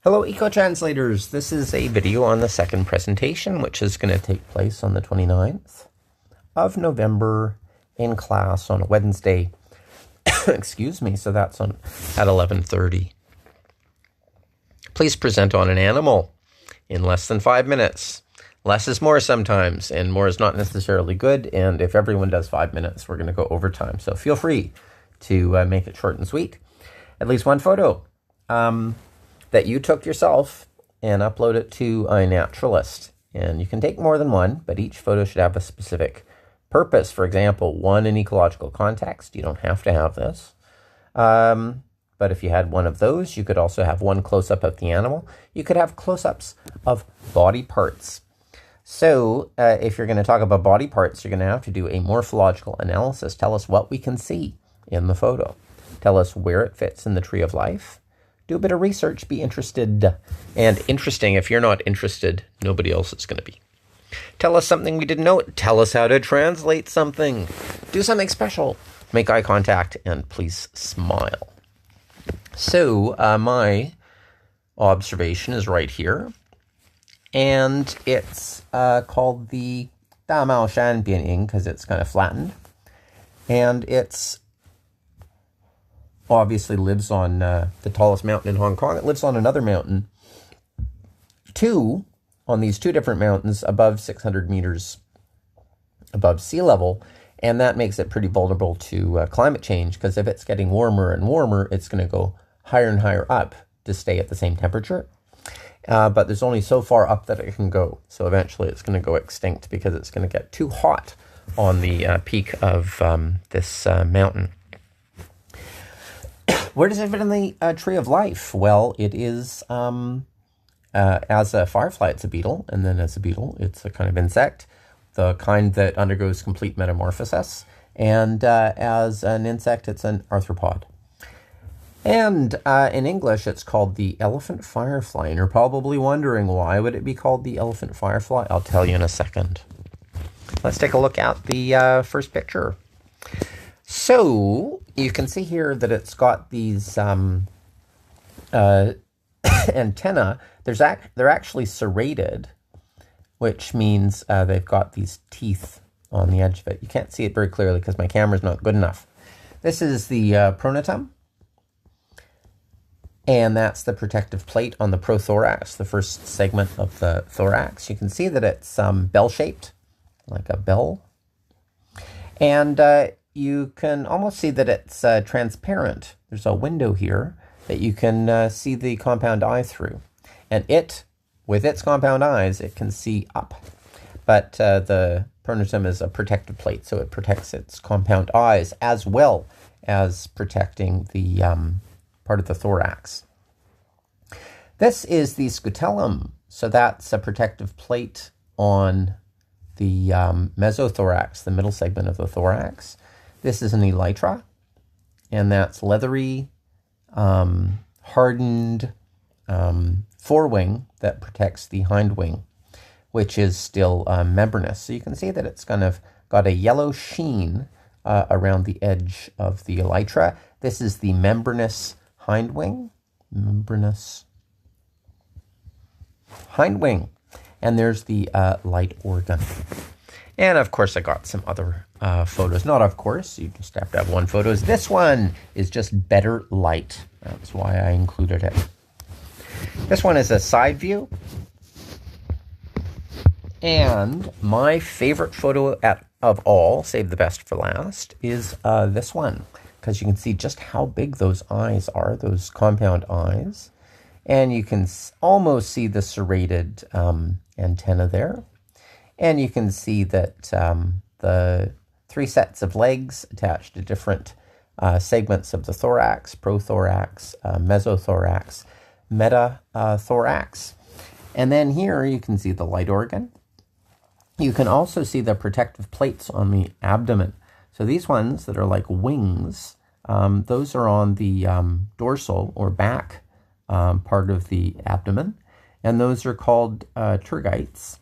Hello, eco-translators. This is a video on the second presentation, which is going to take place on the 29th of November in class on a Wednesday. Excuse me, so that's on at 11:30. Please present on an animal in less than 5 minutes. Less is more sometimes, and more is not necessarily good, and if everyone does 5 minutes, we're going to go overtime. So feel free to make it short and sweet. At least one photo that you took yourself and upload it to iNaturalist. And you can take more than one, but each photo should have a specific purpose. For example, one in ecological context. You don't have to have this. But if you had one of those, you could also have one close-up of the animal. You could have close-ups of body parts. So if you're going to talk about body parts, you're going to have to do a morphological analysis. Tell us what we can see in the photo. Tell us where it fits in the tree of life. Do a bit of research, be interested. And interesting, if you're not interested, nobody else is going to be. Tell us something we didn't know. Tell us how to translate something. Do something special. Make eye contact and please smile. So my observation is right here. And it's called the Da Mao Shan Bian Ying because it's kind of flattened. And it's obviously lives on the tallest mountain in Hong Kong. It lives on another mountain, on these two different mountains above 600 meters above sea level, and that makes it pretty vulnerable to climate change, because if it's getting warmer and warmer, it's going to go higher and higher up to stay at the same temperature. But there's only so far up that it can go, so eventually it's going to go extinct because it's going to get too hot on the peak of this mountain. Where does it fit in the tree of life? Well, it is, as a firefly, it's a beetle. And then as a beetle, it's a kind of insect, the kind that undergoes complete metamorphosis. And as an insect, it's an arthropod. And in English, it's called the elephant firefly. And you're probably wondering, why would it be called the elephant firefly? I'll tell you in a second. Let's take a look at the first picture. So you can see here that it's got these antennae. They're actually serrated, which means they've got these teeth on the edge of it. You can't see it very clearly because my camera's not good enough. This is the pronotum, and that's the protective plate on the prothorax, the first segment of the thorax. You can see that it's bell-shaped, like a bell, and you can almost see that it's transparent. There's a window here that you can see the compound eye through. And with its compound eyes, it can see up. But the pronotum is a protective plate, so it protects its compound eyes as well as protecting the part of the thorax. This is the scutellum. So that's a protective plate on the mesothorax, the middle segment of the thorax. This is an elytra, and that's leathery, hardened forewing that protects the hindwing, which is still membranous. So you can see that it's kind of got a yellow sheen around the edge of the elytra. This is the membranous hindwing. Membranous hindwing. And there's the light organ. And of course, I got some other photos. Not of course, you just have to have one photo. This one is just better light. That's why I included it. This one is a side view. And my favorite photo of all, save the best for last, is this one. Because you can see just how big those eyes are, those compound eyes. And you can almost see the serrated antenna there. And you can see that the three sets of legs attached to different segments of the thorax, prothorax, mesothorax, metathorax. And then here you can see the light organ. You can also see the protective plates on the abdomen. So these ones that are like wings, those are on the dorsal or back part of the abdomen. And those are called tergites.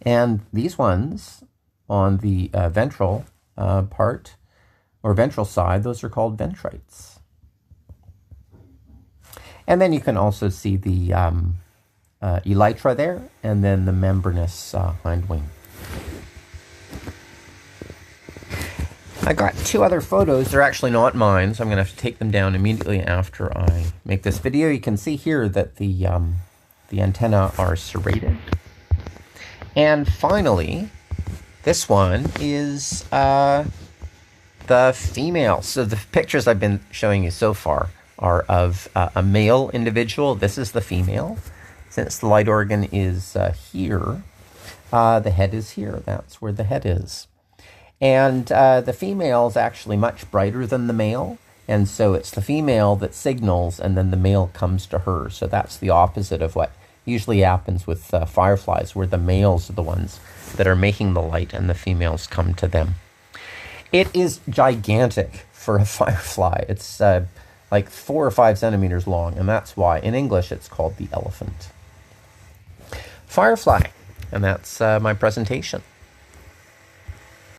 And these ones on the ventral part, or ventral side, those are called ventrites. And then you can also see the elytra there, and then the membranous hind wing. I got two other photos. They're actually not mine, so I'm going to have to take them down immediately after I make this video. You can see here that the antennae are serrated. And finally, this one is the female. So the pictures I've been showing you so far are of a male individual. This is the female. Since the light organ is here, the head is here. That's where the head is. And the female is actually much brighter than the male. And so it's the female that signals, and then the male comes to her. So that's the opposite of what usually happens with fireflies, where the males are the ones that are making the light and the females come to them. It is gigantic for a firefly. It's like 4 or 5 centimeters long, and that's why in English it's called the elephant. Firefly, and that's my presentation.